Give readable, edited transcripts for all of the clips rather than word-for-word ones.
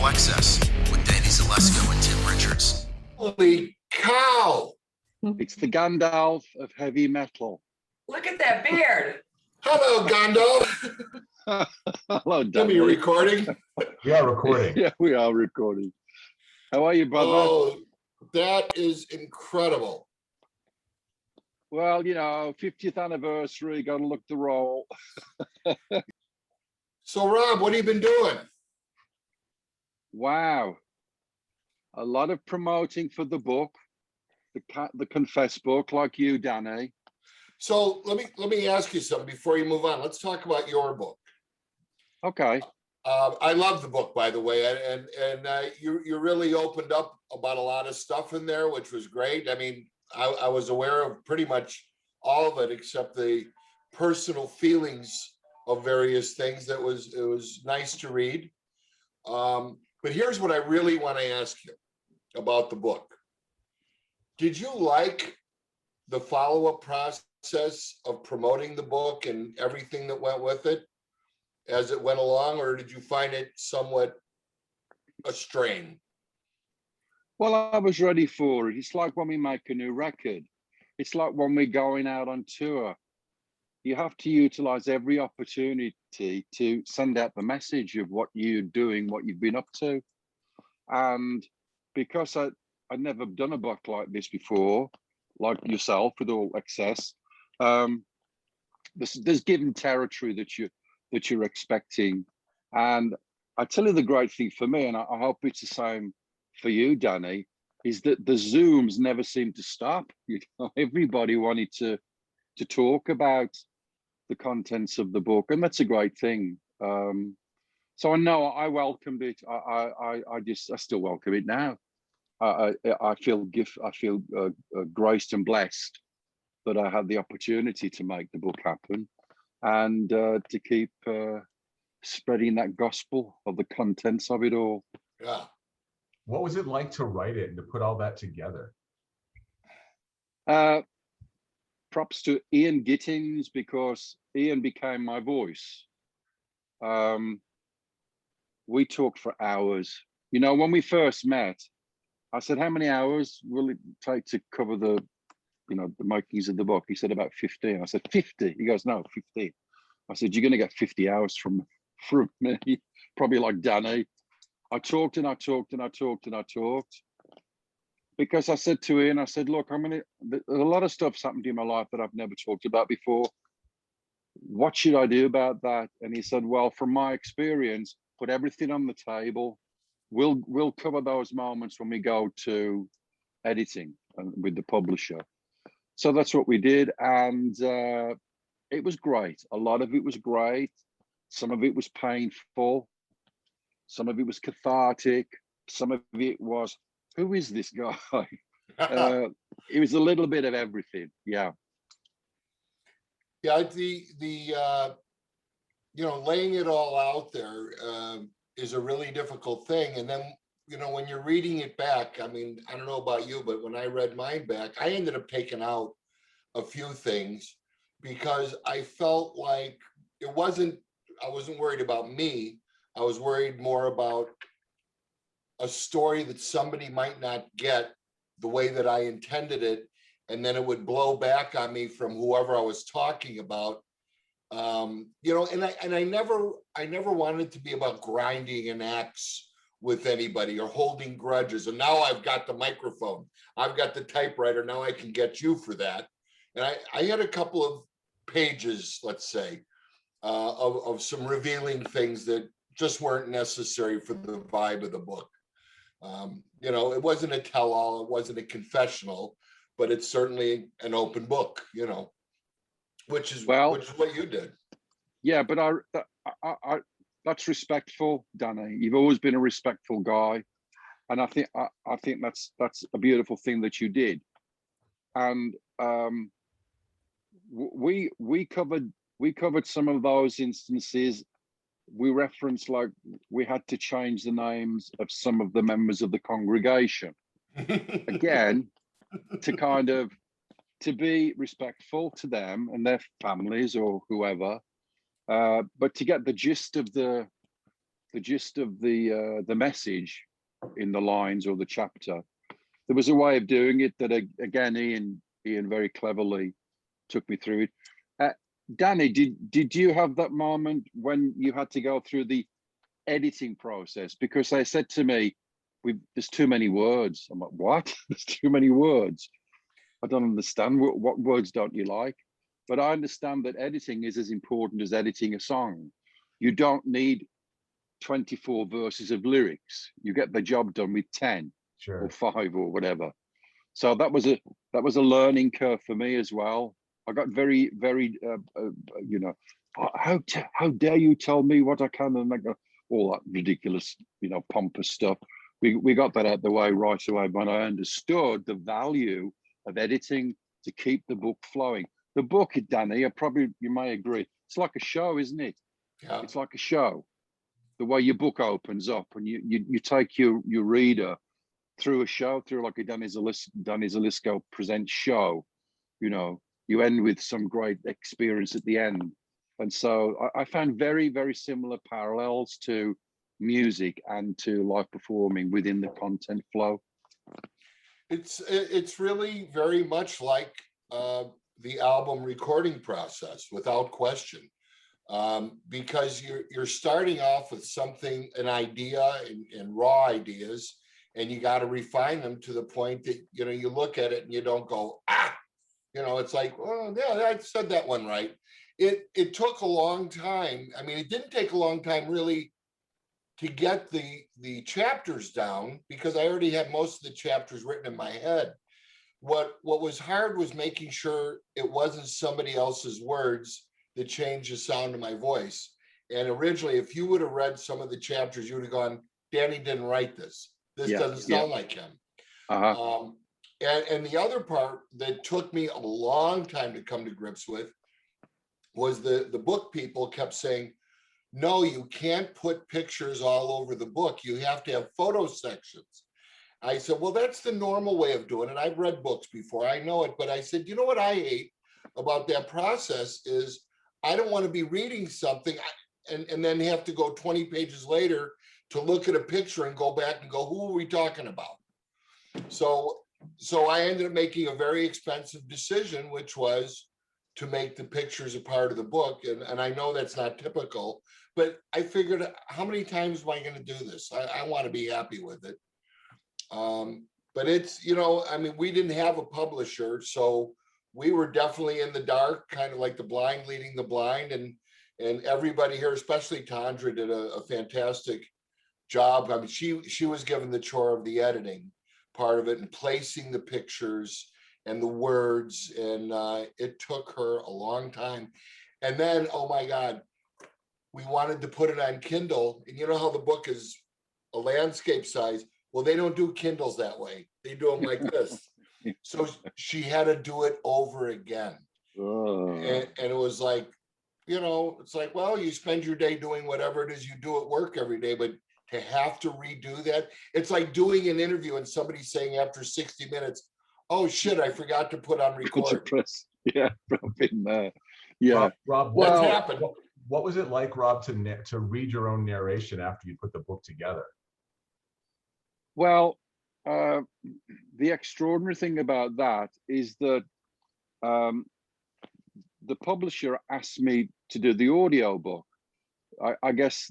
ALL EXCE with Danny Zelisko and Tim Richards. Holy cow! It's the Gandalf of heavy metal. Look at that beard. Hello, Gandalf. Hello, Are you recording? We are recording. Yeah, we are recording. How are you, brother? Oh, that is incredible. Well, you know, 50th anniversary, got to look the role. So, Rob, what have you been doing? Wow. A lot of promoting for the book, the Confess book, like you, Danny. So let me ask you something before you move on. Let's talk about your book. Okay. I love the book, by the way, and you really opened up about a lot of stuff in there, which was great. I mean, I was aware of pretty much all of it except the personal feelings of various things. It was nice to read. But here's what I really want to ask you about the book. Did you like the follow-up process of promoting the book and everything that went with it as it went along, or did you find it somewhat a strain? Well, I was ready for it. It's like when we make a new record. It's like when we're going out on tour. You have to utilize every opportunity to send out the message of what you're doing, what you've been up to. And because I'd never done a book like this before, like yourself with ALL EXCE, there's given territory that you're expecting. And I tell you the great thing for me, and I hope it's the same for you, Danny, is that the Zooms never seem to stop. You know, everybody wanted to talk about the contents of the book, and that's a great thing. So I know I welcomed it. I still welcome it now. I feel graced and blessed that I had the opportunity to make the book happen and to keep spreading that gospel of the contents of it all. Yeah. What was it like to write it and to put all that together? Props to Ian Gittins, because Ian became my voice. We talked for hours. You know, when we first met, I said, how many hours will it take to cover the makings of the book? He said about 15. I said, 50? He goes, no, 15. I said, you're going to get 50 hours from me, probably like Danny. I talked and I talked and I talked and I talked. Because I said to Ian, I said, look, there's a lot of stuff's happened in my life that I've never talked about before. What should I do about that? And he said, well, from my experience, put everything on the table. We'll cover those moments when we go to editing with the publisher. So that's what we did. And it was great. A lot of it was great. Some of it was painful. Some of it was cathartic. Some of it was, who is this guy? It was a little bit of everything. Yeah. Yeah, laying it all out there is a really difficult thing. And then, when you're reading it back, I mean, I don't know about you, but when I read mine back, I ended up taking out a few things because I felt like I wasn't worried about me. I was worried more about a story that somebody might not get the way that I intended it, and then it would blow back on me from whoever I was talking about. And I never wanted to be about grinding an axe with anybody or holding grudges. And now I've got the microphone, I've got the typewriter, now I can get you for that. And I had a couple of pages, let's say, of some revealing things that just weren't necessary for the vibe of the book. It wasn't a tell-all, it wasn't a confessional, but it's certainly an open book, which is what you did. Yeah, but I that's respectful, Danny. You've always been a respectful guy, and I think that's a beautiful thing that you did. And we covered some of those instances. We referenced, like, we had to change the names of some of the members of the congregation again to be respectful to them and their families or whoever, but to get the gist of the the gist of the message in the lines or the chapter. There was a way of doing it that again Ian very cleverly took me through it. Danny, did you have that moment when you had to go through the editing process? Because they said to me, there's too many words. I'm like, what? There's too many words. I don't understand. What words don't you like? But I understand that editing is as important as editing a song. You don't need 24 verses of lyrics. You get the job done with 10 or 5 or whatever. So that was a learning curve for me as well. I got very you know, how dare you tell me what I can, and like all that ridiculous, you know, pompous stuff. We got that out the way right away when I understood the value of editing to keep the book flowing. The book, Danny, you may agree, it's like a show, isn't it? Yeah. It's like a show. The way your book opens up, and you take your reader through a show, through like a Danny Zelisko presents show. You know, you end with some great experience at the end. And so I found very, very similar parallels to music and to live performing within the content flow. It's really very much like the album recording process, without question, because you're starting off with something, an idea and raw ideas, and you got to refine them to the point that, you know, you look at it and you don't go, you know, it's like, oh yeah, I said that one right. It took a long time. I mean, it didn't take a long time really to get the chapters down, because I already had most of the chapters written in my head. What was hard was making sure it wasn't somebody else's words that changed the sound of my voice. And originally, if you would have read some of the chapters, you would have gone, Danny didn't write this. This doesn't sound like him. And the other part that took me a long time to come to grips with was the book people kept saying, no, you can't put pictures all over the book. You have to have photo sections. I said, well, that's the normal way of doing it. I've read books before, I know it. But I said, you know what I hate about that process is I don't want to be reading something and then have to go 20 pages later to look at a picture and go back and go, who are we talking about? So I ended up making a very expensive decision, which was to make the pictures a part of the book. And I know that's not typical, but I figured, how many times am I going to do this? I want to be happy with it. But it's, you know, I mean, we didn't have a publisher, so we were definitely in the dark, kind of like the blind leading the blind. And everybody here, especially Tandra, did a fantastic job. I mean, she was given the chore of the editing part of it and placing the pictures and the words. And it took her a long time. And then, oh my God, we wanted to put it on Kindle. And you know how the book is a landscape size? Well, they don't do Kindles that way. They do them like this. So she had to do it over again. And it was like, you know, it's like, well, you spend your day doing whatever it is you do at work every day, but to have to redo that, it's like doing an interview and somebody saying after 60 minutes, oh shit, I forgot to put on record. Yeah, been there. Yeah. Rob, What's happened? What was it like, Rob, to read your own narration after you put the book together? Well, the extraordinary thing about that is that the publisher asked me to do the audiobook. I guess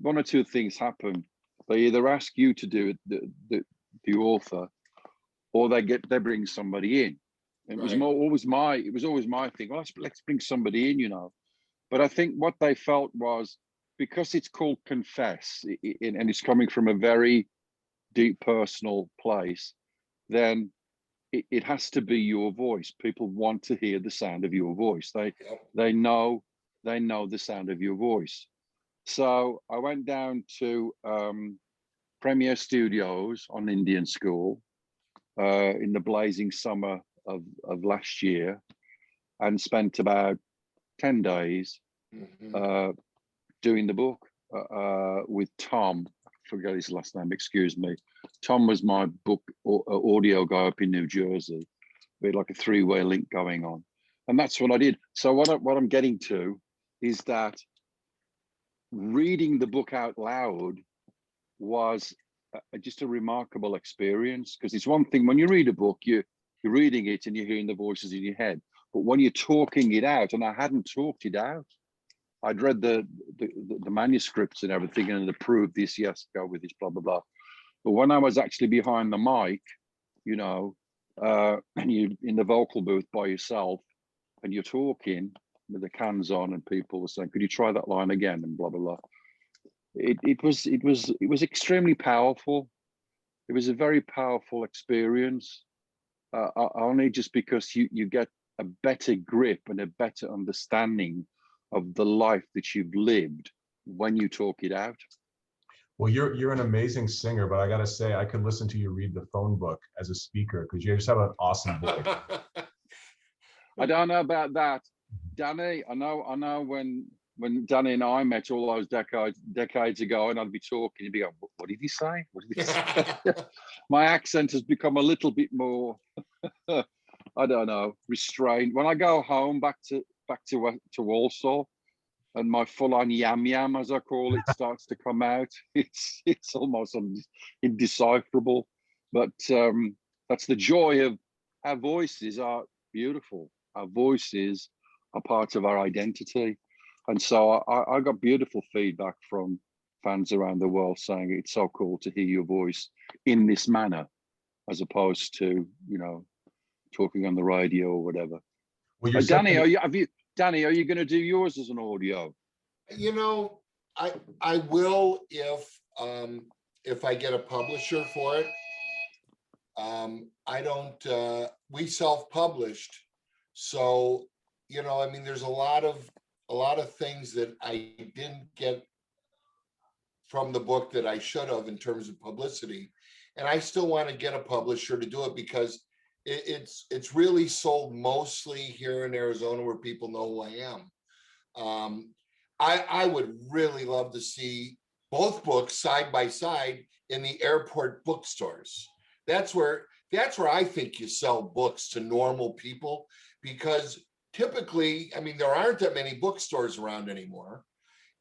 one or two things happen. They either ask you to do it, the author, or they bring somebody in. And it was always my thing. Well, let's bring somebody in, you know. But I think what they felt was, because it's called Confess, and it's coming from a very deep personal place, then it has to be your voice. People want to hear the sound of your voice. They know the sound of your voice. So I went down to Premier Studios on Indian School in the blazing summer of last year, and spent about 10 days doing the book with Tom. I forget his last name, excuse me. Tom was my book audio guy up in New Jersey. We had like a three-way link going on. And that's what I did. So what I'm getting to is that reading the book out loud was just a remarkable experience, because it's one thing when you read a book, you're reading it and you're hearing the voices in your head, but when you're talking it out, and I hadn't talked it out, I'd read the manuscripts and everything and approved this, yes, go with this, blah blah blah, but when I was actually behind the mic, you know, and you're in the vocal booth by yourself and you're talking with the cans on and people were saying, could you try that line again, and blah blah blah. It was extremely powerful. It was a very powerful experience, only just because you get a better grip and a better understanding of the life that you've lived when you talk it out. Well, you're an amazing singer, but I gotta say, I could listen to you read the phone book as a speaker because you just have an awesome voice. I don't know about that, Danny. I know when Danny and I met all those decades ago, and I'd be talking, you'd be going, what did he say? What did he say? My accent has become a little bit more, I don't know, restrained. When I go home back to Walsall, and my full-on yam, as I call it, starts to come out, it's almost indecipherable. But that's the joy of our voices are beautiful. Our voices are part of our identity. And so I got beautiful feedback from fans around the world saying it's so cool to hear your voice in this manner, as opposed to, you know, talking on the radio or whatever. Well, Danny, Danny, are you going to do yours as an audio? You know, I will if I get a publisher for it. I don't. We self-published, so you know, I mean, there's a lot of things that I didn't get from the book that I should have in terms of publicity, and I still want to get a publisher to do it because it's really sold mostly here in Arizona where people know who I am. I would really love to see both books side by side in the airport bookstores. That's where I think you sell books to normal people, because typically, I mean, there aren't that many bookstores around anymore.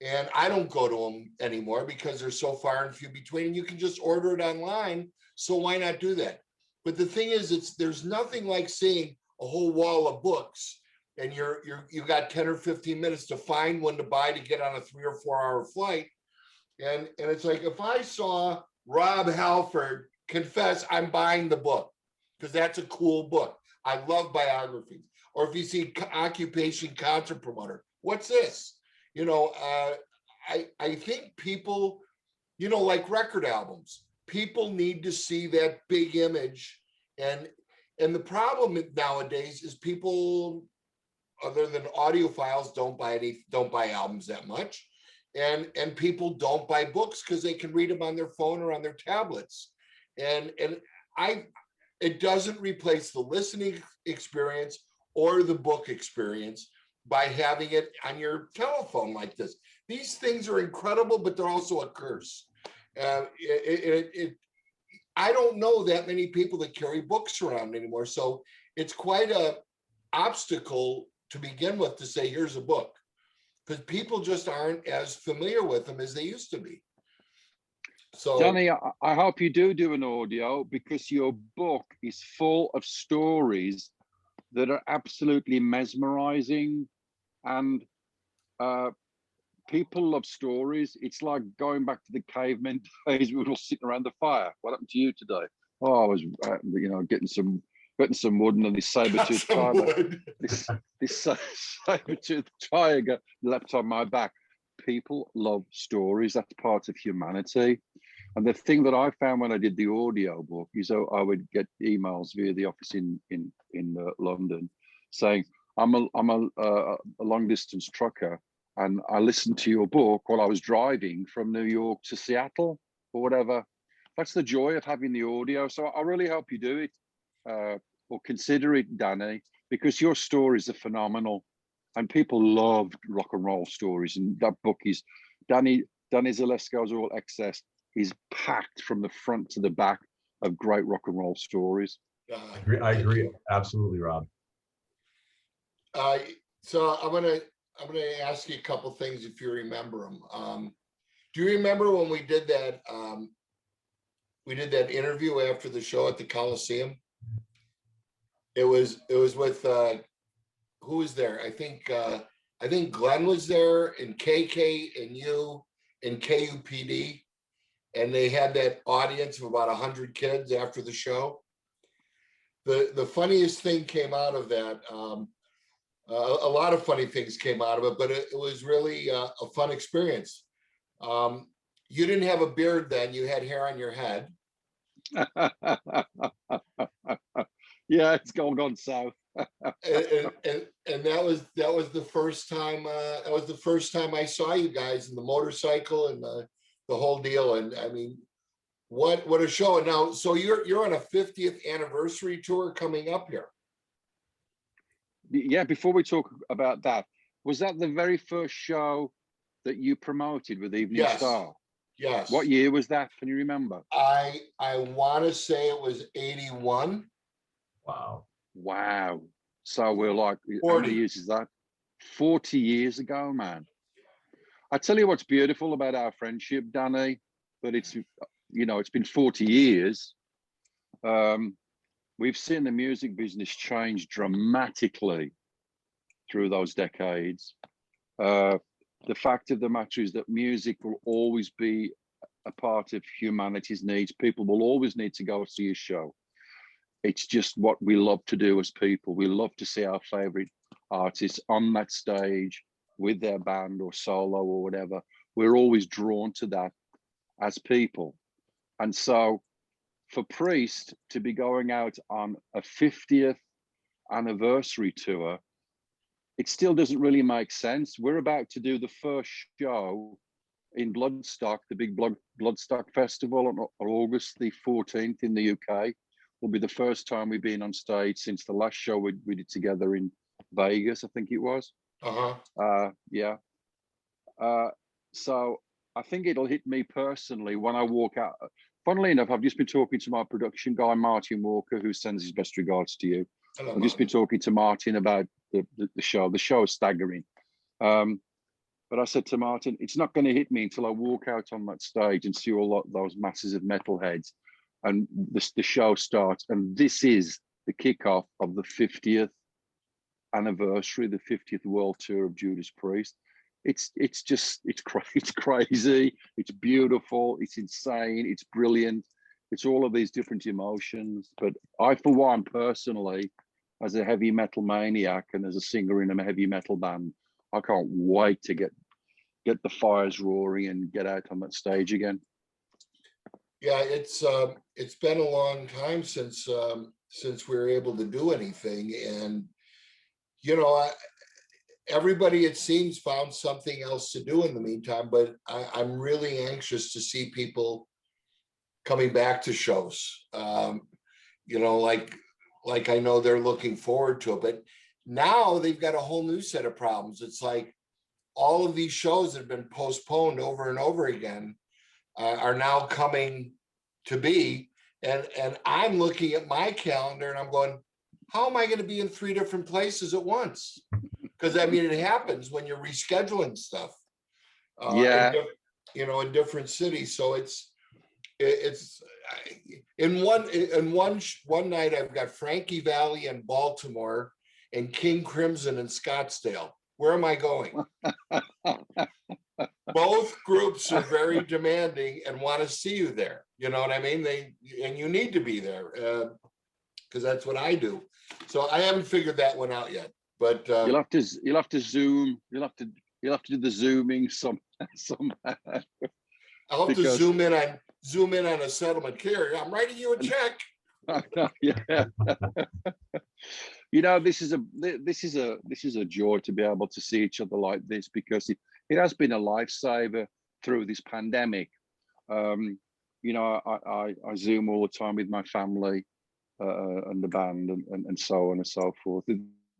And I don't go to them anymore because they're so far and few between, and you can just order it online. So why not do that? But the thing is, there's nothing like seeing a whole wall of books and you got 10 or 15 minutes to find one to buy to get on a 3 or 4 hour flight. And it's like, if I saw Rob Halford confess, I'm buying the book because that's a cool book. I love biographies. Or if you see occupation concert promoter, what's this? You know, I think people, you know, like record albums, people need to see that big image. And the problem nowadays is people, other than audiophiles, don't buy albums that much. And people don't buy books because they can read them on their phone or on their tablets. And it doesn't replace the listening experience or the book experience by having it on your telephone like this. These things are incredible, but they're also a curse. I don't know that many people that carry books around anymore. So it's quite a obstacle to begin with to say, here's a book, because people just aren't as familiar with them as they used to be. So Danny, I hope you do an audio, because your book is full of stories that are absolutely mesmerizing, and people love stories. It's like going back to the cavemen days. We were all sitting around the fire. What happened to you today? Oh, I was, you know, getting some wood, and this saber-toothed tiger. This saber-toothed tiger leapt on my back. People love stories. That's part of humanity. And the thing that I found when I did the audio book is I would get emails via the office in London saying, I'm a long distance trucker, and I listened to your book while I was driving from New York to Seattle or whatever. That's the joy of having the audio. So I really hope you do it, or consider it, Danny, because your stories are phenomenal, and people love rock and roll stories. And that book is Danny Zelisko's ALL EXCE is packed from the front to the back of great rock and roll stories. I agree absolutely, Rob. So I'm gonna I'm gonna ask you a couple things if you remember them. Do you remember when we did that? We did that interview after the show at the Coliseum. It was with who was there? I think Glenn was there, and KK and you and KUPD, and they had that audience of about 100 kids after the show. The funniest thing came out of that. A lot of funny things came out of it, but it was really a fun experience. You didn't have a beard then; you had hair on your head. Yeah, it's gone south. And that was the first time. That was the first time I saw you guys in the motorcycle and the whole deal. And I mean, what a show! And now, so you're on a 50th anniversary tour coming up here. Yeah, before we talk about that, was that the very first show that you promoted with Evening Yes. Star? Yes. What year was that? Can you remember? I want to say it was 81. Wow. Wow. So we're like, how 40. many years is that? 40 years ago, man. I tell you what's beautiful about our friendship, Danny, but it's, you know, it's been 40 years. We've seen the music business change dramatically through those decades. The fact of the matter is that music will always be a part of humanity's needs. People will always need to go see a show. It's just what we love to do as people. We love to see our favorite artists on that stage with their band or solo or whatever. We're always drawn to that as people. And so for Priest to be going out on a 50th anniversary tour, it still doesn't really make sense. We're about to do the first show in Bloodstock, the big Bloodstock Festival on August the 14th in the UK. Will be the first time we've been on stage since the last show we did together in Vegas, I think it was. Yeah. So I think it'll hit me personally when I walk out. Funnily enough, I've just been talking to my production guy, Martin Walker, who sends his best regards to you. Hello, I've just been talking to Martin about the show. The show is staggering. But I said to Martin, it's not going to hit me until I walk out on that stage and see all those masses of metalheads. And the show starts. And this is the kickoff of the 50th anniversary, the 50th world tour of Judas Priest. It's crazy, it's beautiful, it's insane, it's brilliant, it's all of these different emotions. But I, for one, personally, as a heavy metal maniac and as a singer in a heavy metal band, I can't wait to get the fires roaring and get out on that stage again. Yeah, it's been a long time since we were able to do anything, and you know, everybody, it seems, found something else to do in the meantime, but I'm really anxious to see people coming back to shows. You know, like I know they're looking forward to it, but now they've got a whole new set of problems. It's like all of these shows that have been postponed over and over again are now coming to be. And I'm looking at my calendar and I'm going, how am I going to be in 3 different places at once? Because I mean, it happens when you're rescheduling stuff. Yeah. In different cities. So it's in one night I've got Frankie Valli in Baltimore and King Crimson in Scottsdale. Where am I going? Both groups are very demanding and want to see you there. You know what I mean? And you need to be there because that's what I do. So I haven't figured that one out yet. But you'll have to zoom. You'll have to do the zooming somehow. I'll have to zoom in on a settlement carrier. I'm writing you a check. Yeah. You know, this is a joy to be able to see each other like this, because it has been a lifesaver through this pandemic. You know, I Zoom all the time with my family and the band and so on and so forth.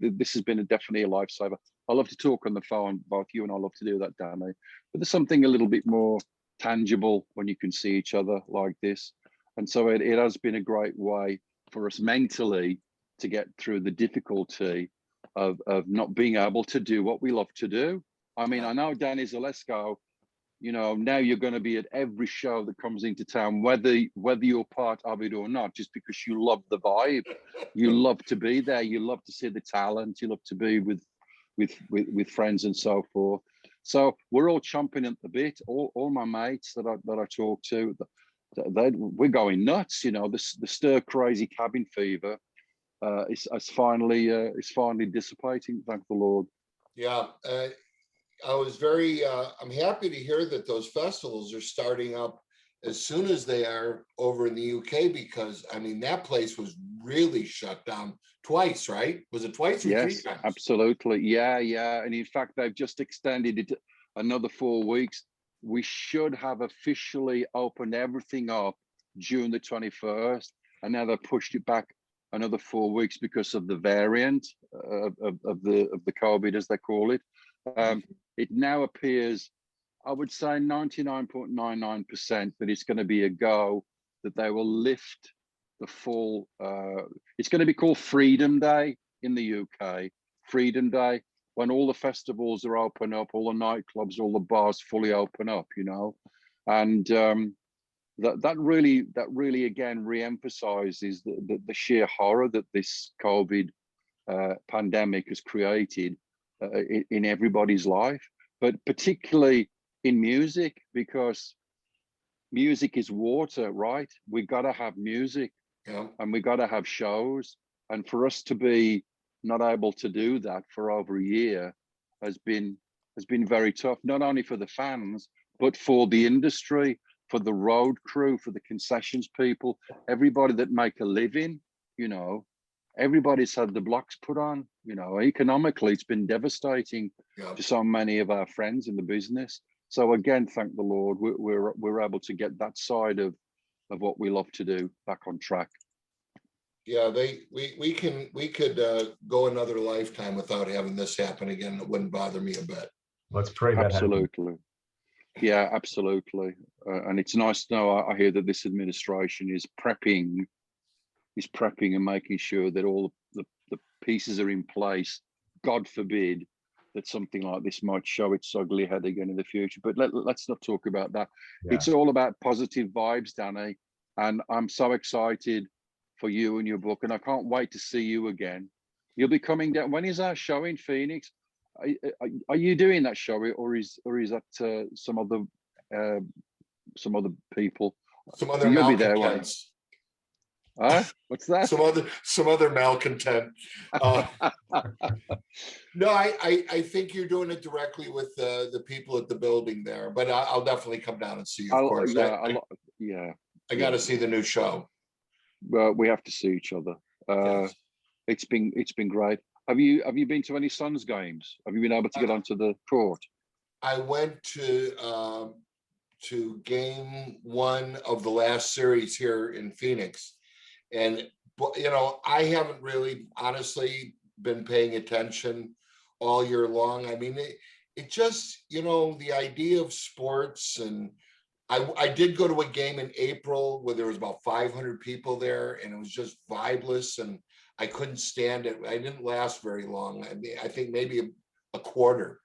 This has been definitely a lifesaver. I love to talk on the phone, both you and I love to do that, Danny. But there's something a little bit more tangible when you can see each other like this. And so it has been a great way for us mentally to get through the difficulty of not being able to do what we love to do. I mean, I know Danny Zelisko, you know, now you're going to be at every show that comes into town, whether you're part of it or not, just because you love the vibe, you love to be there, you love to see the talent, you love to be with friends and so forth. So we're all chomping at the bit. All my mates that I talk to, we're going nuts. You know, the stir crazy cabin fever is finally dissipating. Thank the Lord. Yeah, I was very. I'm happy to hear that those festivals are starting up as soon as they are over in the UK, because I mean that place was really shut down twice, right? Was it twice or three Yes, times? absolutely. Yeah. And in fact, they've just extended it another 4 weeks. We should have officially opened everything up June the 21st, and now they've pushed it back another 4 weeks because of the variant of the COVID, as they call it. It now appears, I would say 99.99% that it's going to be a go, that they will lift the full, it's going to be called Freedom Day in the UK, Freedom Day, when all the festivals are open up, all the nightclubs, all the bars fully open up, you know, and that really again re-emphasizes the sheer horror that this COVID pandemic has created in everybody's life, but particularly in music, because music is water, right? We got to have music, Yeah. and we got to have shows, and for us to be not able to do that for over a year has been very tough, not only for the fans, but for the industry, for the road crew, for the concessions people, everybody that make a living, you know. Everybody's had the blocks put on, you know. Economically, it's been devastating to so many of our friends in the business. So again, thank the Lord, we're able to get that side of what we love to do back on track. Yeah, we could go another lifetime without having this happen again. It wouldn't bother me a bit. Let's pray that happens. Absolutely. Yeah, absolutely. And it's nice to know, I hear that this administration is prepping and making sure that all the pieces are in place. God forbid that something like this might show its ugly head again in the future. But let's not talk about that. Yeah. It's all about positive vibes, Danny. And I'm so excited for you and your book. And I can't wait to see you again. You'll be coming down. When is our show in Phoenix? Are you doing that show, or is that some other people? Some other You'll be there, won't you? malcontents. What's that? Some other malcontent. No, I think you're doing it directly with the people at the building there, but I'll definitely come down and see you, of course. I got to see the new show. Well, we have to see each other. Yes. It's been great. Have you been to any Suns games? Have you been able to get onto the court? I went to game one of the last series here in Phoenix. And, you know, I haven't really, honestly, been paying attention all year long. I mean, it just, you know, the idea of sports, and I did go to a game in April where there was about 500 people there, and it was just vibeless, and I couldn't stand it. I didn't last very long. I mean, I think maybe a quarter.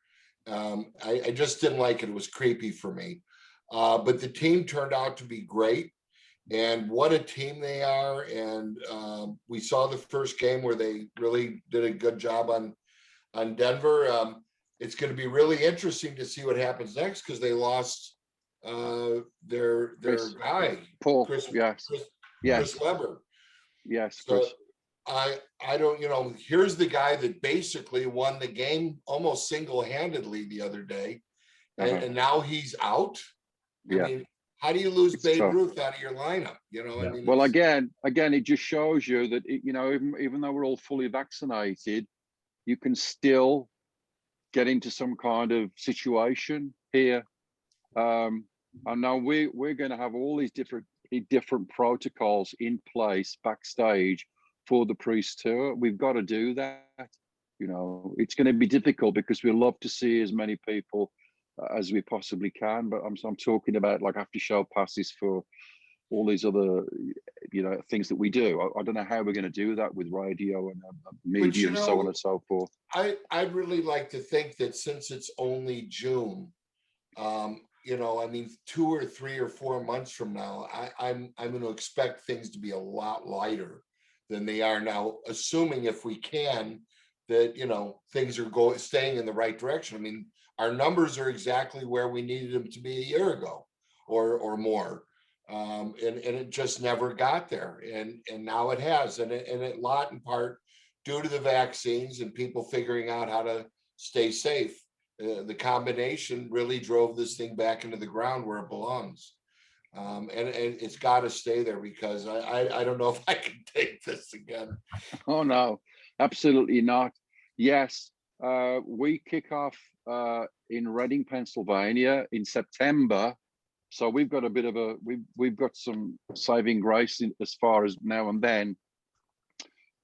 I just didn't like it. It was creepy for me. But the team turned out to be great. And what a team they are. And we saw the first game where they really did a good job on Denver. It's going to be really interesting to see what happens next, because they lost their guy, Paul. Chris Webber. Yes, so Chris. I don't, you know, here's the guy that basically won the game almost single-handedly the other day, and now he's out. I mean, how do you lose Babe Ruth out of your lineup? You know, I mean, well, again, it just shows you that, you know, even though we're all fully vaccinated, you can still get into some kind of situation here. And now we're going to have all these different protocols in place backstage for the Priest tour. We've got to do that. You know, it's going to be difficult because we love to see as many people as we possibly can, but I'm talking about like after show passes for all these other, things that we do. I don't know how we're going to do that with radio and media and so on and so forth. I'd really like to think that since it's only June, I mean, 2 or 3 or 4 months from now, I'm going to expect things to be a lot lighter than they are now, assuming if we can that, things are staying in the right direction. I mean, our numbers are exactly where we needed them to be a year ago or more. And it just never got there. And now it has. And a lot in part due to the vaccines and people figuring out how to stay safe. The combination really drove this thing back into the ground where it belongs. And it's got to stay there because I don't know if I can take this again. Oh, no, absolutely not. Yes, we kick off in Reading, Pennsylvania in September. So we've got a bit of we've got some saving grace as far as now and then.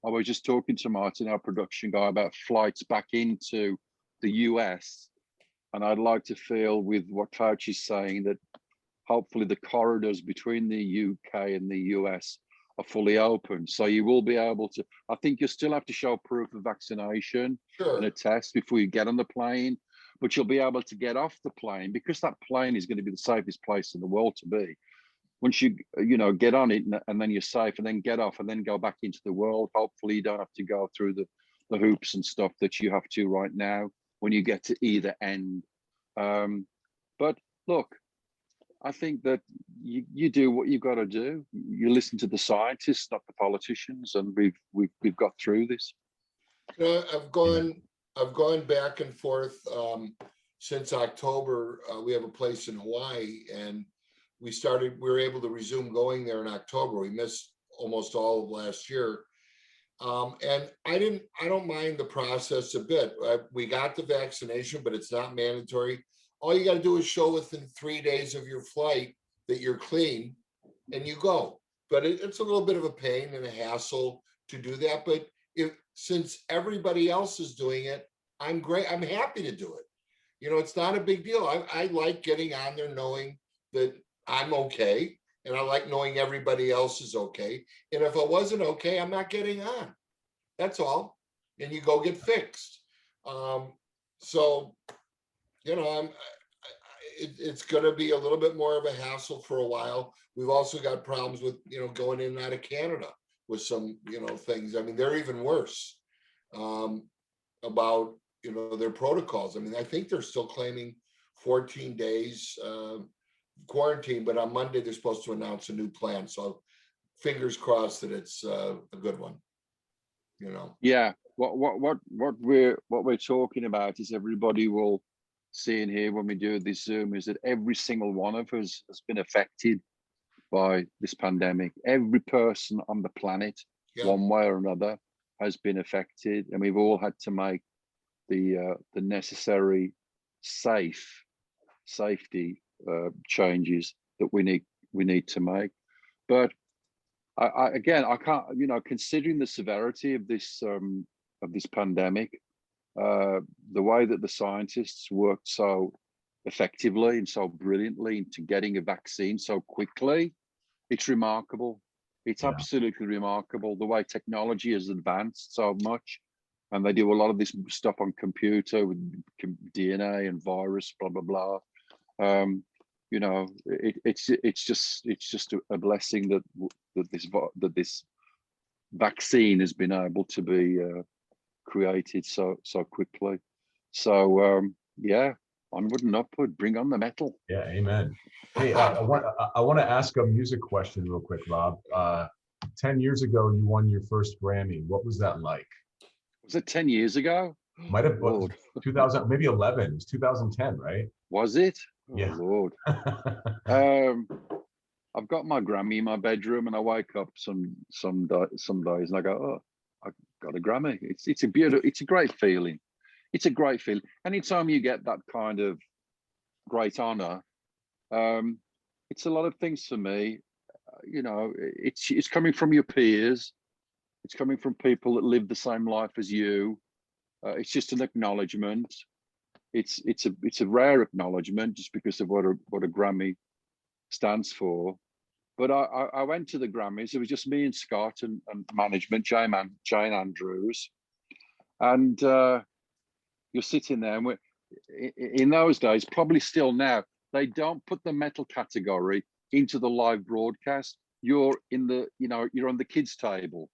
I was just talking to Martin, our production guy, about flights back into the US. And I'd like to feel with what Fauci's saying that hopefully the corridors between the UK and the US are fully open. So you will be able to, I think you still have to show proof of vaccination and a test before you get on the plane, but you'll be able to get off the plane because that plane is going to be the safest place in the world to be. Once you get on it and then you're safe and then get off and then go back into the world, hopefully you don't have to go through the hoops and stuff that you have to right now when you get to either end. But look, I think that you do what you've got to do. You listen to the scientists, not the politicians, and we've got through this. I've gone back and forth since October. We have a place in Hawaii, and we were able to resume going there in October. We missed almost all of last year. And I don't mind the process a bit. We got the vaccination, but it's not mandatory. All you got to do is show within 3 days of your flight that you're clean and you go. But it's a little bit of a pain and a hassle to do that. But since everybody else is doing it, I'm happy to do it. It's not a big deal. I like getting on there knowing that I'm okay. And I like knowing everybody else is okay. And if I wasn't okay, I'm not getting on. That's all. And you go get fixed. It's going to be a little bit more of a hassle for a while. We've also got problems with, going in and out of Canada with some, things. I mean, they're even worse about, their protocols. I mean, I think they're still claiming 14 days quarantine, but on Monday they're supposed to announce a new plan. So fingers crossed that it's a good one. Yeah. What we're talking about is everybody will see in here when we do this Zoom is that every single one of us has been affected by this pandemic. Every person on the planet, one way or another, has been affected, and we've all had to make the necessary safety changes that we need to make. But I can't, considering the severity of this pandemic, the way that the scientists worked so effectively and so brilliantly into getting a vaccine so quickly, it's remarkable. It's absolutely remarkable the way technology has advanced so much. And they do a lot of this stuff on computer with DNA and virus, blah, blah, blah. It's just a blessing that this vaccine has been able to be created so quickly. So onward and upward, bring on the metal. Yeah, amen. Hey, I want to ask a music question real quick, Rob. 10 years ago, you won your first Grammy. What was that like? Was it 10 years ago? Might have been 2000, maybe 11. It was 2010, right? Was it? Oh, yeah. Lord. I've got my Grammy in my bedroom, and I wake up some days and I go, oh, I got a Grammy. It's a great feeling. It's a great feeling. Anytime you get that kind of great honor, it's a lot of things for me. It's coming from your peers. It's coming from people that live the same life as you. It's just an acknowledgement. It's a rare acknowledgement just because of what a Grammy stands for. But I went to the Grammys. It was just me and Scott and management, Jane Andrews, and you're sitting there. And in those days, probably still now, they don't put the metal category into the live broadcast. You're in the, you're on the kids table,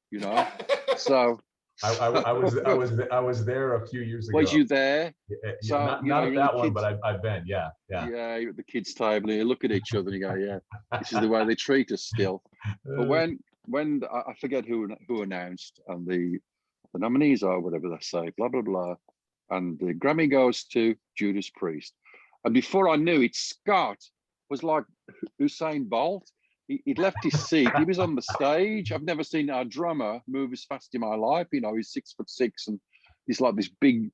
So I was there a few years ago. was you there? Yeah, So not at that one, kids, but I've been. Yeah. Yeah, you're at the kids' table and you look at each other and you go, yeah, this is the way they treat us still. But when I forget who announced, and the nominees are whatever they say, blah blah blah, and the Grammy goes to Judas Priest, and before I knew it, Scott was like Usain Bolt. He'd left his seat. He was on the stage. I've never seen our drummer move as fast in my life. He's 6'6", and he's like this big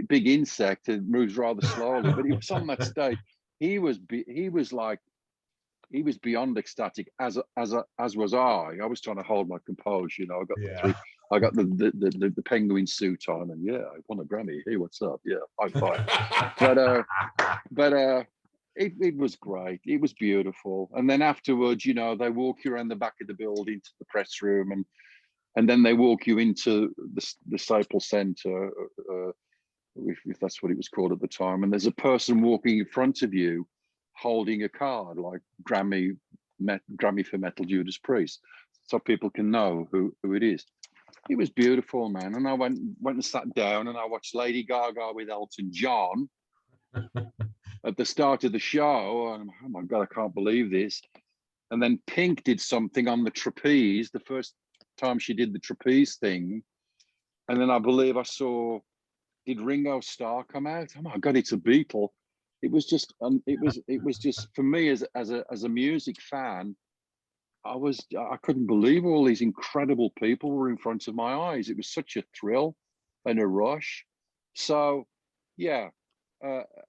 insect that moves rather slowly. But he was on that stage. He was beyond ecstatic, as was I. I was trying to hold my composure. I got the penguin suit on, and I won a Grammy. Hey, what's up? Yeah, high five. but it was great. It was beautiful. And then afterwards, they walk you around the back of the building to the press room, and then they walk you into the Staples Center, if that's what it was called at the time. And there's a person walking in front of you holding a card like Grammy for Metal Judas Priest, so people can know who it is. It was beautiful, man. And I went and sat down and I watched Lady Gaga with Elton John at the start of the show. And oh my God, I can't believe this. And then Pink did something on the trapeze, the first time she did the trapeze thing. And then I believe I saw, did Ringo Starr come out? Oh my God, it's a Beatle. It was just, it was just for me as a music fan, I couldn't believe all these incredible people were in front of my eyes. It was such a thrill and a rush. So,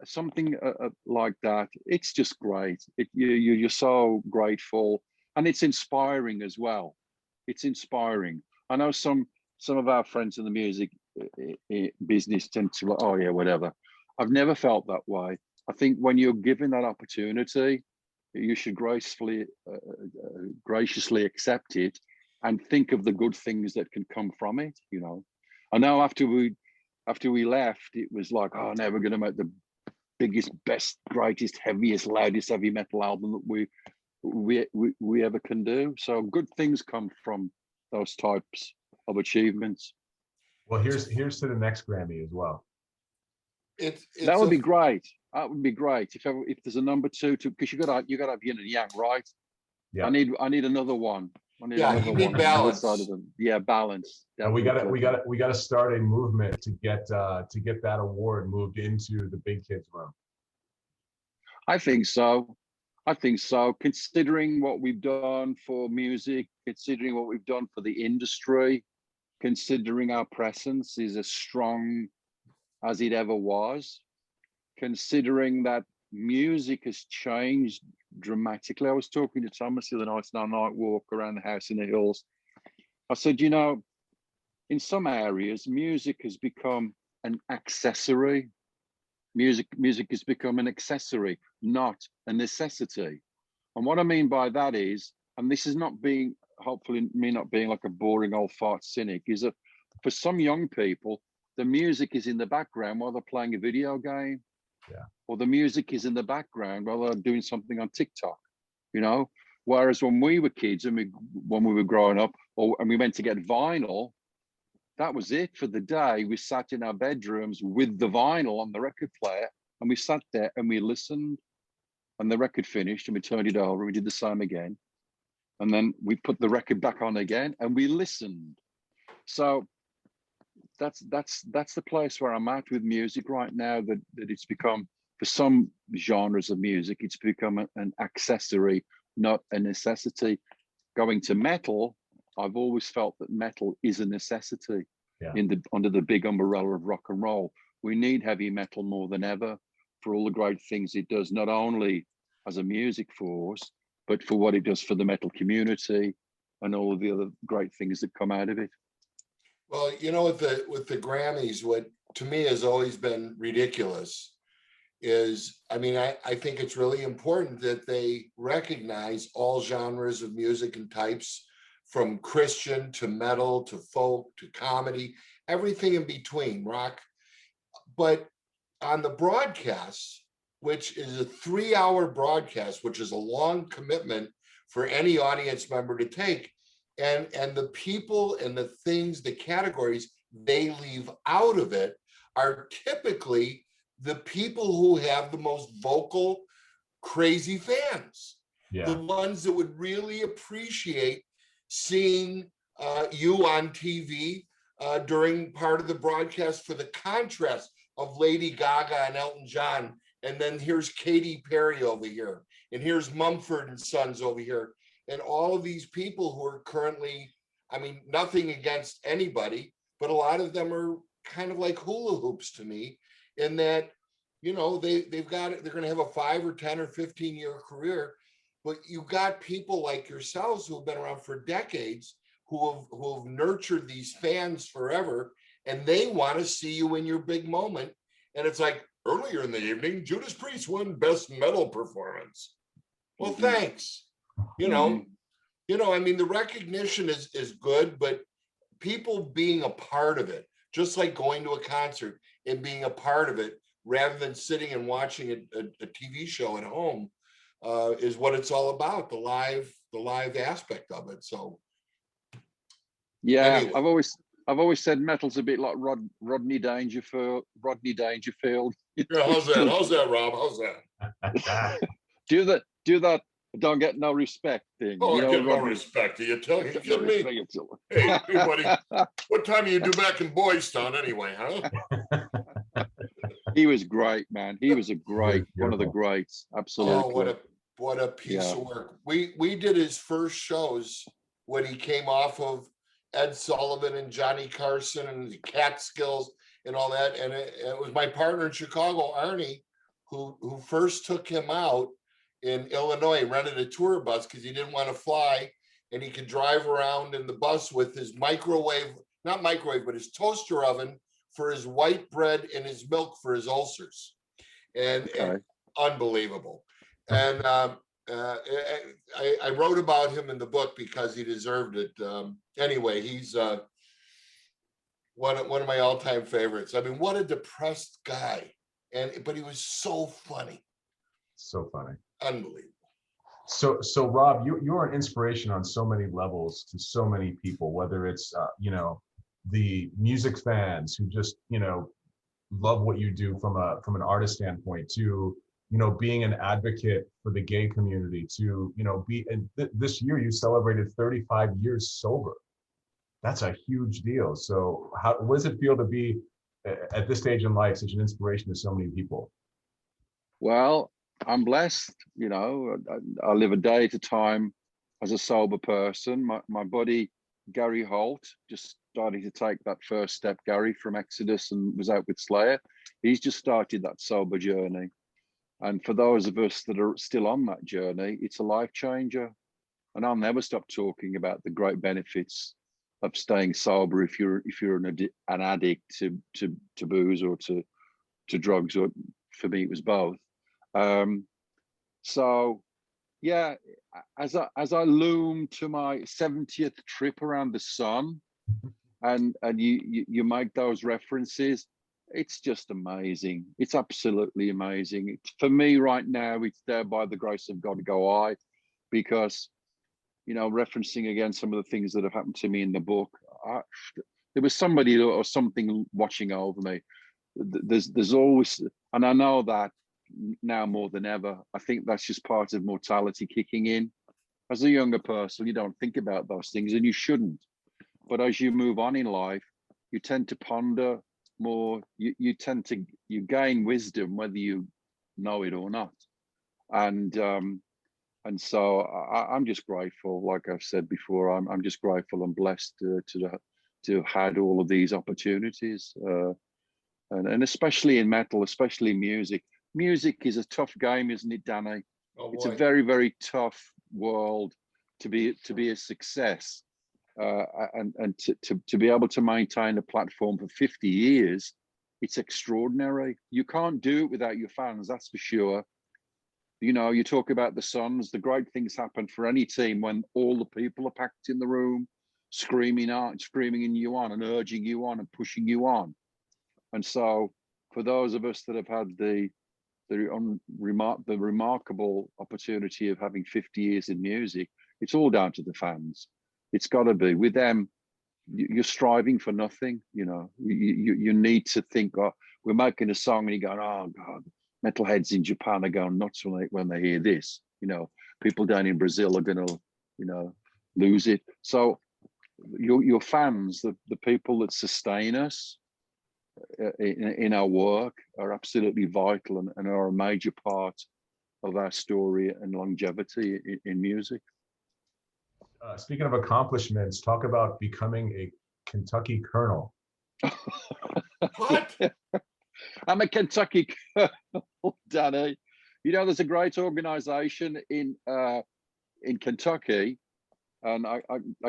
something like that. It's just great. You're so grateful, and it's inspiring as well. It's inspiring. I know some of our friends in the music business tend to, oh yeah, whatever. I've never felt that way. I think when you're given that opportunity, you should graciously accept it and think of the good things that can come from it. I know after we left, it was like, oh no, we're going to make the biggest, best, greatest, heaviest, loudest heavy metal album that we ever can do. So good things come from those types of achievements. Well, here's to the next Grammy as well. That would be great. That would be great if there's a number 2, because you got to have yin and yang, right? Yeah. I need another one. You need balance. Balance. And we got to start a movement to get that award moved into the big kids room. I think so. Considering what we've done for music, considering what we've done for the industry, considering our presence is as strong as it ever was, considering that music has changed dramatically. I was talking to Thomas the other night on our night walk around the house in the hills. I said, in some areas, music has become an accessory. Music has become an accessory, not a necessity. And what I mean by that is, and this is not being, hopefully me not being like a boring old fart cynic, is that for some young people, the music is in the background while they're playing a video game. Yeah. Or the music is in the background while they're doing something on TikTok, Whereas when we were kids and when we were growing up, and we went to get vinyl, that was it for the day. We sat in our bedrooms with the vinyl on the record player, and we sat there and we listened, and the record finished, and we turned it over. We did the same again, and then we put the record back on again, and we listened. So that's the place where I'm at with music right now, that it's become, for some genres of music, it's become an accessory, not a necessity. Going to metal, I've always felt that metal is a necessity. Under the big umbrella of rock and roll. We need heavy metal more than ever for all the great things it does, not only as a music force, but for what it does for the metal community and all of the other great things that come out of it. Well, with the Grammys, what to me has always been ridiculous is, I mean, I think it's really important that they recognize all genres of music and types, from Christian to metal to folk to comedy, everything in between, rock. But on the broadcast, which is a 3-hour broadcast, which is a long commitment for any audience member to take, and the people and the things, the categories they leave out of it are typically the people who have the most vocal, crazy fans, the Yeah. ones that would really appreciate seeing you on TV during part of the broadcast, for the contrast of Lady Gaga and Elton John. And then here's Katy Perry over here, and here's Mumford and Sons over here. And all of these people who are currently, I mean, nothing against anybody, but a lot of them are kind of like hula hoops to me, in that, you know, they've got it, they're going to have a 5 or 10 or 15-year career. But you've got people like yourselves who have been around for decades, who have nurtured these fans forever, and they want to see you in your big moment. And it's like, earlier in the evening, Judas Priest won Best Metal Performance. Well, thanks. You know, I mean, the recognition is good, but people being a part of it, just like going to a concert and being a part of it, rather than sitting and watching a TV show at home, is what it's all about. The live aspect of it. So, yeah, anyway. I've always said metal's a bit like Rodney Dangerfield. Yeah, how's that, Rob? How's that? do that. Don't get no respect thing. Oh, you I know, get no Rodney, respect. Are you get no kidding me? respect. Hey, buddy, what time do you do back in Boys Town anyway, huh? He was great, man. He was one of the greats. Absolutely. Oh, what a piece of work. We did his first shows when he came off of Ed Sullivan and Johnny Carson and the Catskills and all that. And it was my partner in Chicago, Arnie, who first took him out in Illinois, rented a tour bus because he didn't want to fly, and he could drive around in the bus with his not microwave, but his toaster oven for his white bread and his milk for his ulcers. And unbelievable. And I wrote about him in the book because he deserved it. Anyway, he's one of my all-time favorites. I mean, what a depressed guy, but he was so funny. So funny. Unbelievable. So Rob, you're an inspiration on so many levels to so many people, whether it's the music fans who just love what you do from an artist standpoint, to being an advocate for the gay community, to this year you celebrated 35 years sober. That's a huge deal. So what does it feel to be at this stage in life such an inspiration to so many people? Well, I'm blessed. I live a day at a time as a sober person. My buddy Gary Holt just started to take that first step. Gary from Exodus and was out with Slayer. He's just started that sober journey. And for those of us that are still on that journey, it's a life changer. And I'll never stop talking about the great benefits of staying sober if you're an addict to booze or to drugs, or for me it was both. So yeah, as I loom to my 70th trip around the sun, and you make those references, it's just amazing. It's absolutely amazing. For me right now, it's there by the grace of God go I, because referencing again some of the things that have happened to me in the book, there was somebody or something watching over me. There's always, and I know that now more than ever. I think that's just part of mortality kicking in. As a younger person, you don't think about those things, and you shouldn't. But as you move on in life, you tend to ponder more. You gain wisdom whether you know it or not. And so I'm just grateful. Like I've said before, I'm just grateful and blessed to have had all of these opportunities, and especially in metal, especially music. Music is a tough game, isn't it, Danny? It's a very, very tough world to be a success, and to be able to maintain a platform for 50 years it's extraordinary. You can't do it without your fans, that's for sure. You know, you talk about the Suns, the great things happen for any team when all the people are packed in the room, screaming in you on and urging you on and pushing you on. And so for those of us that have had the remarkable opportunity of having 50 years in music, it's all down to the fans. It's got to be. With them, you're striving for nothing. You know, you need to think, oh, we're making a song, and you go, oh God, metalheads in Japan are going nuts when they hear this. You know, people down in Brazil are going to, you know, lose it. So your fans, the people that sustain us in our work, are absolutely vital and are a major part of our story and longevity in music. Speaking of accomplishments, talk about becoming a Kentucky colonel. What? I'm a Kentucky colonel, Danny. You know, there's a great organization in Kentucky, and I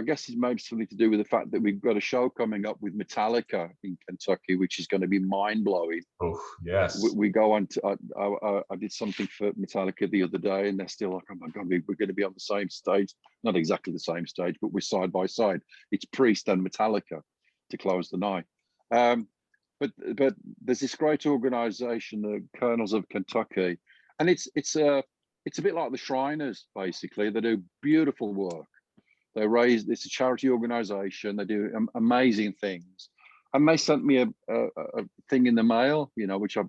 guess it may be something to do with the fact that we've got a show coming up with Metallica in Kentucky, which is going to be mind-blowing. Oh, yes. We go on to, I did something for Metallica the other day, and they're still like, oh my God, we're going to be on the same stage. Not exactly the same stage, but we're side by side. It's Priest and Metallica to close the night. But there's this great organization, the Colonels of Kentucky, and it's a bit like the Shriners, basically. They do beautiful work. It's a charity organization. They do amazing things. And they sent me a thing in the mail, you know, which I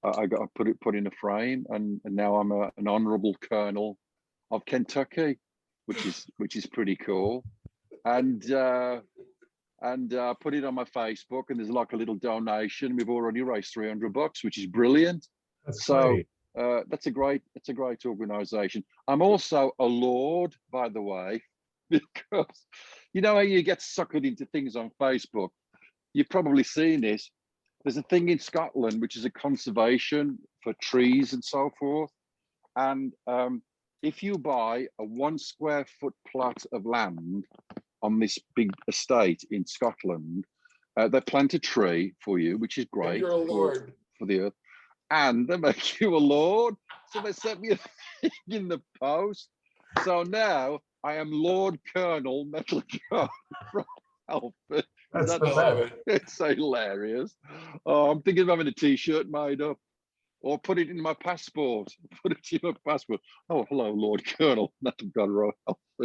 got put in a frame, and now I'm an honorable colonel of Kentucky, which is pretty cool. And I put it on my Facebook, and there's like a little donation. We've already raised $300, which is brilliant. That's so great. that's a great organization. I'm also a lord, by the way, because you know how you get suckered into things on Facebook. You've probably seen this. There's a thing in Scotland which is a conservation for trees and so forth. And if you buy a 1 square foot plot of land on this big estate in Scotland, they plant a tree for you, which is great. You're a lord. For the earth. And they make you a lord. So they sent me a thing in the post. So now I am Lord Colonel Metallica from Halford. That's the best. It's hilarious. Oh, I'm thinking of having a t-shirt made up, or put it in my passport. Put it in my passport. Oh, hello, Lord Colonel Metallica.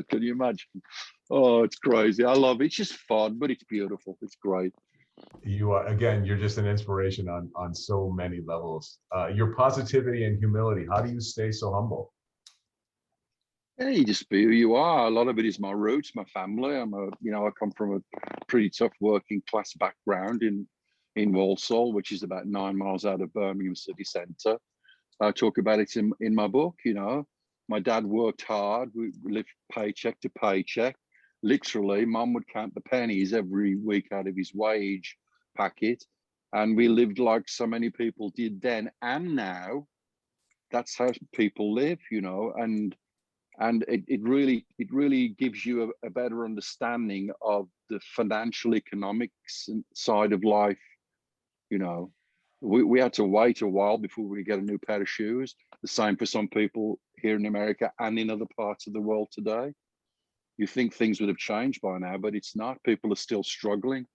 Can you imagine? Oh, it's crazy. I love it. It's just fun, but it's beautiful. It's great. You are, again, you're just an inspiration on so many levels. Your positivity and humility, how do you stay so humble? Yeah, you just be who you are. A lot of it is my roots, my family. I come from a pretty tough working class background in Walsall, which is about 9 miles out of Birmingham city centre. I talk about it in my book. You know, my dad worked hard. We lived paycheck to paycheck. Literally, Mum would count the pennies every week out of his wage packet, and we lived like so many people did then and now. That's how people live, you know, and it really gives you a better understanding of the financial economics side of life. You know, we had to wait a while before we get a new pair of shoes. The same for some people here in America and in other parts of the world today. You think things would have changed by now, but it's not. People are still struggling.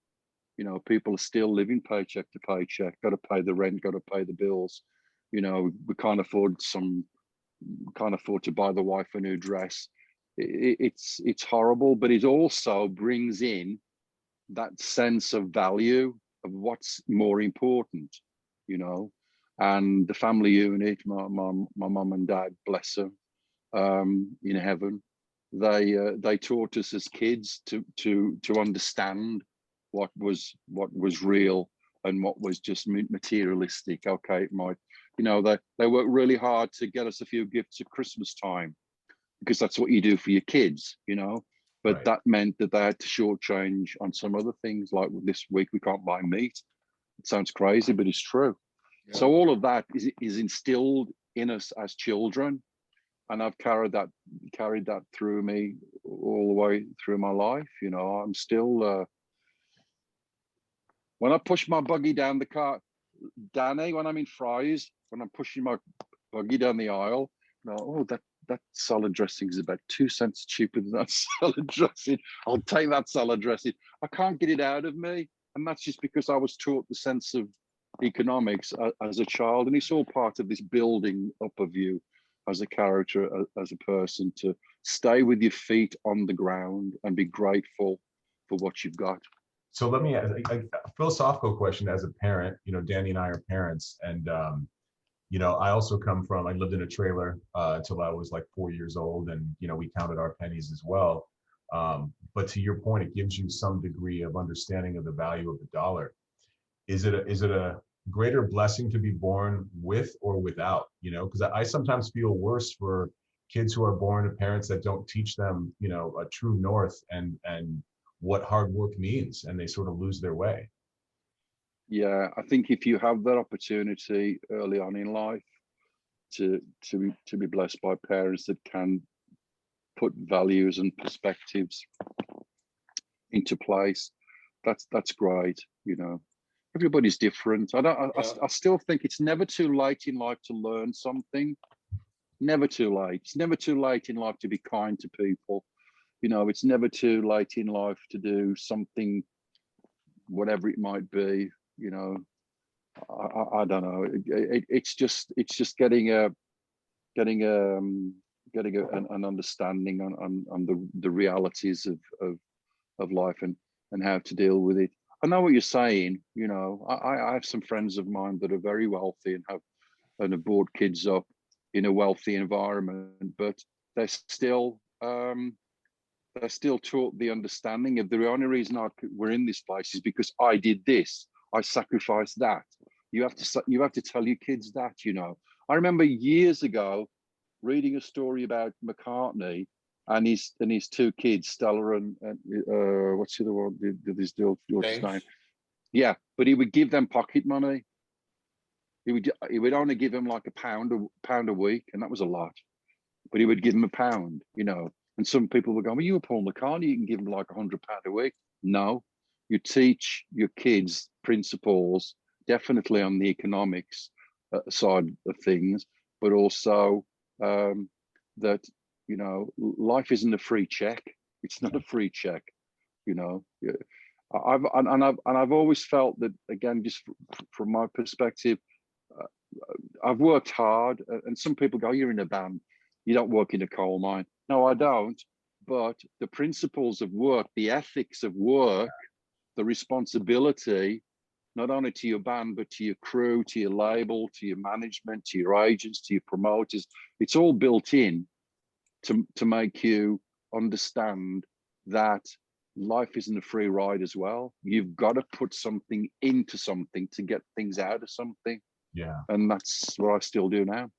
You know, people are still living paycheck to paycheck, got to pay the rent, got to pay the bills. You know, we can't afford to buy the wife a new dress. It's horrible, but it also brings in that sense of value of what's more important, you know. And the family unit, my mum and dad, bless them, in heaven, they taught us as kids to understand what was real and what was just materialistic. Okay, it might, you know, they worked really hard to get us a few gifts at Christmas time, because that's what you do for your kids, you know. But Right. that meant that they had to shortchange on some other things. Like this week, we can't buy meat. It sounds crazy, but it's true. Yeah. So all of that is instilled in us as children, and I've carried that through me all the way through my life. You know, I'm still When I push my buggy down the car, Danny, when I'm in Fry's, when I'm pushing my buggy down the aisle, oh, that salad dressing is about 2 cents cheaper than that salad dressing. I'll take that salad dressing. I can't get it out of me. And that's just because I was taught the sense of economics as a child. And it's all part of this building up of you as a character, as a person, to stay with your feet on the ground and be grateful for what you've got. So let me ask a philosophical question as a parent. Danny and I are parents, and I also come from, I lived in a trailer until I was like 4 years old, and we counted our pennies as well. But to your point, it gives you some degree of understanding of the value of the dollar. Is it a greater blessing to be born with or without? Because I sometimes feel worse for kids who are born to parents that don't teach them, a true north and what hard work means, and they sort of lose their way. Yeah, I think if you have that opportunity early on in life to be blessed by parents that can put values and perspectives into place, that's great. Everybody's different. I still think it's never too late in life to learn something. Never too late. It's never too late in life to be kind to people. It's never too late in life to do something, whatever it might be. I don't know. It's just getting an understanding on the realities of life and how to deal with it. I know what you're saying. I have some friends of mine that are very wealthy and have brought kids up in a wealthy environment, but they're still taught the understanding of the only reason we're in this place is because I did this. I sacrificed that. You have to tell your kids that. I remember years ago reading a story about Mccartney and his two kids, Stella and what's the other one? Did this deal? What's his name? Yeah, but he would give them pocket money. He would only give them like a pound a week, and that was a lot. But he would give them £1, And some people would go, well, you were Paul McCartney, you can give them like £100 a week. No, you teach your kids principles, definitely on the economics side of things, but also that, life isn't a free check. It's not a free check, I've always felt that, again, just from my perspective, I've worked hard, and some people go, you're in a band, you don't work in a coal mine. No, I don't. But the principles of work, the ethics of work, the responsibility, not only to your band, but to your crew, to your label, to your management, to your agents, to your promoters, it's all built in to make you understand that life isn't a free ride as well. You've got to put something into something to get things out of something. Yeah. And that's what I still do now.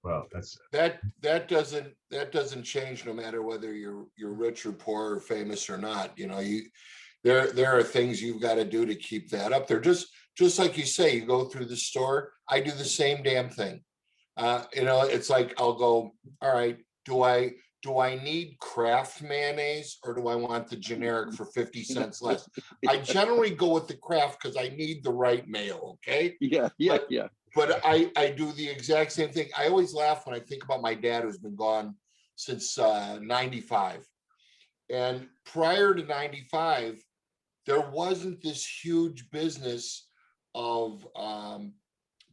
Well, that's that doesn't change no matter whether you're rich or poor or famous or not. There are things you've got to do to keep that up there. Just like you say, you go through the store. I do the same damn thing. It's like I'll go, all right, do I need Kraft mayonnaise or do I want the generic for 50 cents less? I generally go with the Kraft because I need the right mayo. Okay. Yeah. But I do the exact same thing. I always laugh when I think about my dad, who's been gone since 95. And prior to 95, there wasn't this huge business of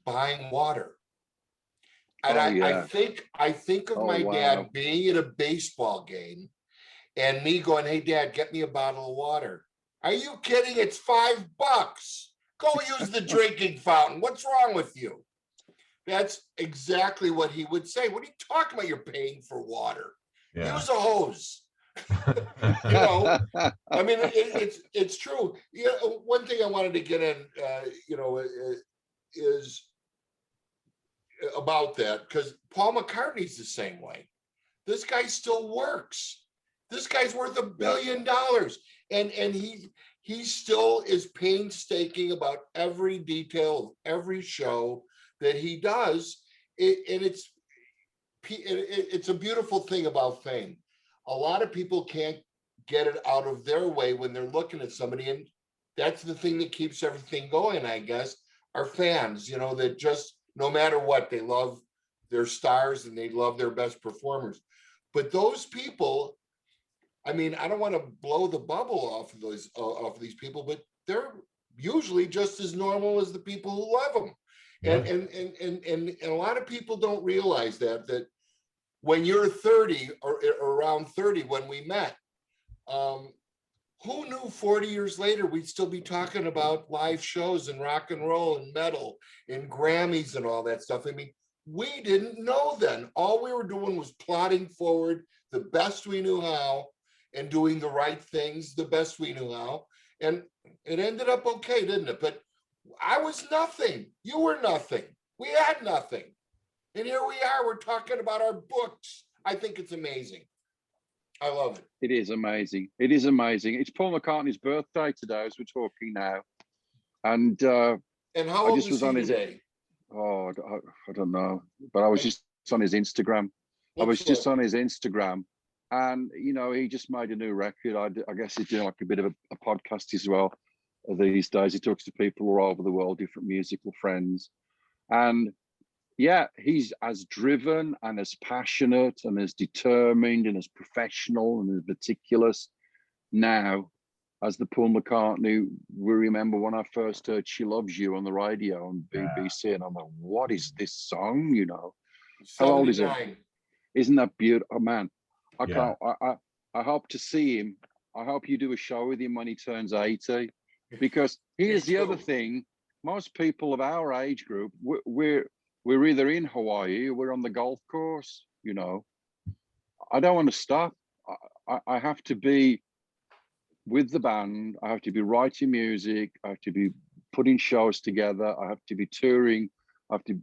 buying water. And I think of my dad being at a baseball game and me going, hey, Dad, get me a bottle of water. Are you kidding? It's $5. Go use the drinking fountain. What's wrong with you? That's exactly what he would say. What are you talking about? You're paying for water. Yeah. Use a hose. I mean, it's true. One thing I wanted to get in, is about that, because Paul McCartney's the same way. This guy still works. This guy's worth $1 billion, and he still is painstaking about every detail of every show that he does. It's a beautiful thing about fame. A lot of people can't get it out of their way when they're looking at somebody, and that's the thing that keeps everything going, I guess, are fans, you know, that just, no matter what, they love their stars and they love their best performers. But those people, I mean, I don't want to blow the bubble off of these people, but they're usually just as normal as the people who love them. Yeah. And a lot of people don't realize that when you're 30 or around 30 when we met, who knew 40 years later we'd still be talking about live shows and rock and roll and metal and Grammys and all that stuff? I mean, we didn't know then. All we were doing was plodding forward the best we knew how and doing the right things the best we knew how. And it ended up okay, didn't it? But I was nothing. You were nothing. We had nothing. And here we are. We're talking about our books. I think it's amazing. I love it. It is amazing. It is amazing. It's Paul McCartney's birthday today as we're talking now. And how old is he today? Oh, I don't know. But I was just on his Instagram. And, you know, he just made a new record. I guess he's doing like a bit of a podcast as well these days. He talks to people all over the world, different musical friends. And yeah, he's as driven and as passionate and as determined and as professional and as meticulous now as the Paul McCartney we remember when I first heard She Loves You on the radio on BBC. And I'm like, what is this song, you know? 79. How old is it? Isn't that beautiful? Oh, man, I hope to see him. I hope you do a show with him when he turns 80. Because here's the other thing. Most people of our age group, we're either in Hawaii or we're on the golf course, you know. I don't want to stop. I have to be with the band. I have to be writing music. I have to be putting shows together. I have to be touring.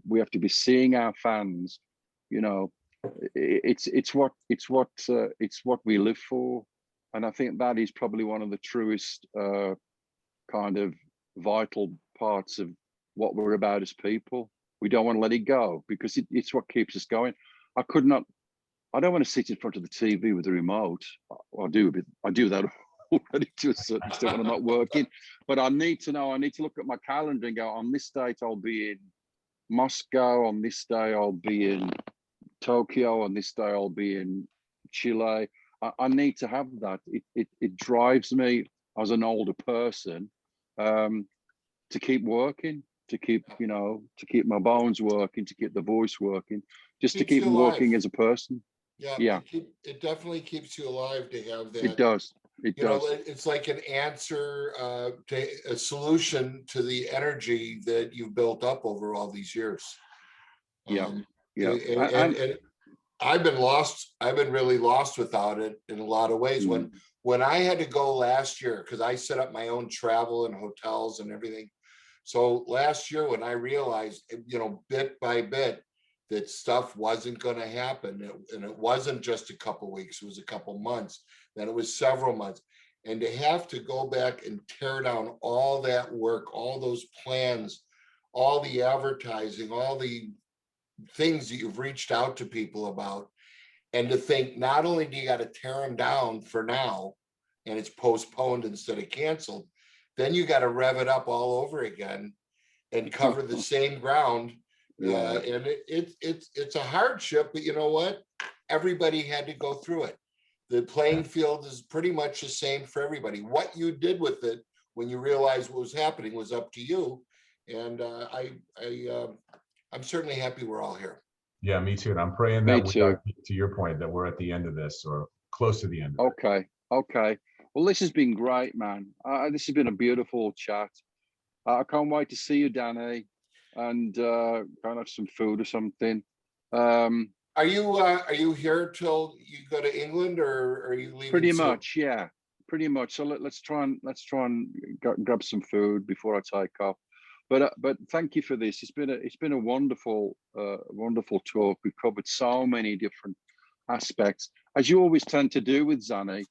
We have to be seeing our fans. You know, it's what we live for. And I think that is probably one of the truest kind of vital parts of what we're about as people. We don't want to let it go because it's what keeps us going. I don't want to sit in front of the TV with the remote. I do that already to a certain extent when I'm not working. But I need to look at my calendar and go, on this date I'll be in Moscow, on this day I'll be in Tokyo, on this day I'll be in Chile. I need to have that. It drives me as an older person to keep working. To keep my bones working, to keep the voice working, just to keep working as a person. Yeah. It definitely keeps you alive to have that. It does. It does. Know, it's like an answer to a solution to the energy that you've built up over all these years. Yeah. And I've been lost. I've been really lost without it in a lot of ways. When I had to go last year, because I set up my own travel and hotels and everything. So last year when I realized, you know, bit by bit, that stuff wasn't going to happen, and it wasn't just a couple weeks, it was a couple months, then it was several months. And to have to go back and tear down all that work, all those plans, all the advertising, all the things that you've reached out to people about, and to think not only do you got to tear them down for now, and it's postponed instead of canceled, then you got to rev it up all over again and cover the same ground. And it's a hardship, but you know what? Everybody had to go through it. The playing field is pretty much the same for everybody. What you did with it when you realized what was happening was up to you. And I'm certainly happy we're all here. Yeah, me too. And I'm praying that we are, to your point, that we're at the end of this or close to the end of it. Okay. Well, this has been great, man. This has been a beautiful chat. I can't wait to see you, Danny, and go and have some food or something. Are you here till you go to England, or are you leaving? Pretty much, yeah. Pretty much. So let's try and grab some food before I take off. But thank you for this. It's been a wonderful talk. We've covered so many different aspects, as you always tend to do with Danny.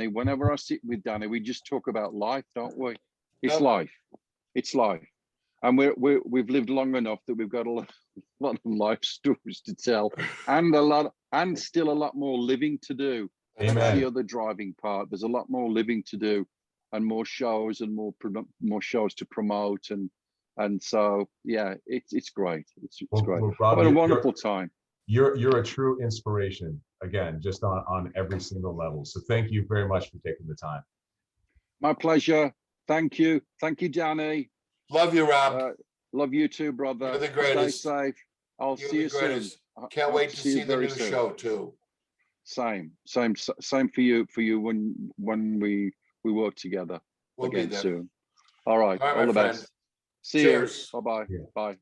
Whenever I sit with Danny, we just talk about life, don't we? It's life. It's life, and we've lived long enough that we've got a lot of life stories to tell, and still a lot more living to do. Amen. That's the other driving part. There's a lot more living to do, more shows and more shows to promote, and so yeah, it's great. It's great. Well, Rob, I've had a you're- wonderful time. You're a true inspiration, again, just on every single level. So thank you very much for taking the time. My pleasure. Thank you, Danny. Love you, Rob. Love you too, brother. You're the greatest. Stay safe. I'll You're see the you soon. greatest. Can't wait to see the new show too. Same for you when we work together We'll be again there. soon. All right, All right, all my the friend. best. See Cheers. you. Bye-bye. Yeah.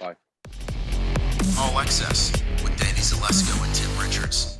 Bye. All Excess with Danny Zelisko and Tim Richards.